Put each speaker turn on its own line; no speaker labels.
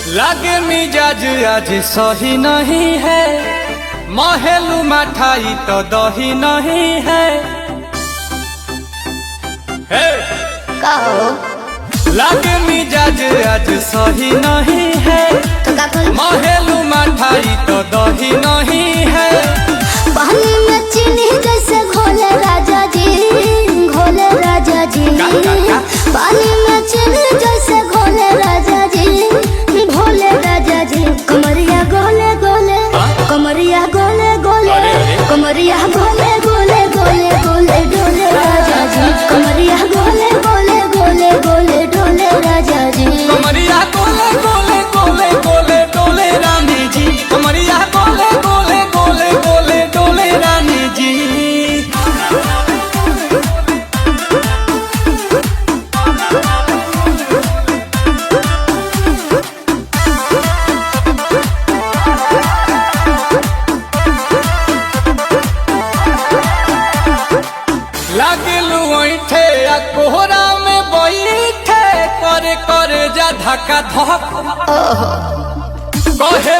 लागे मिजाज आज सही नहीं है, महलू मठाई तो दही नहीं है।
कहो
लागे मिजाज आज सही नहीं है,
तो का कल
महलू मठाई तो दही नहीं है।
पानी में चीनी जैसे घोले राजा जी, घोले राजा जी। पानी में चीनी जैसे घोले राजा जी, घोले राजा जी। कमरिया गोले गोले, कमरिया गोले गोले, कमरिया गोले गोले गोले गोले डोले राजा जी। कमरिया गोले गोले गोले गोले डोले राजा जी।
कमरिया गोले गोले गोले गोले डोले रानी जी, कमरिया गोले गोले गोले गोले डोले रानी जी। लागलू ऐठे आ कोहरा में बैठे, करे करे जा धक्का धक कहे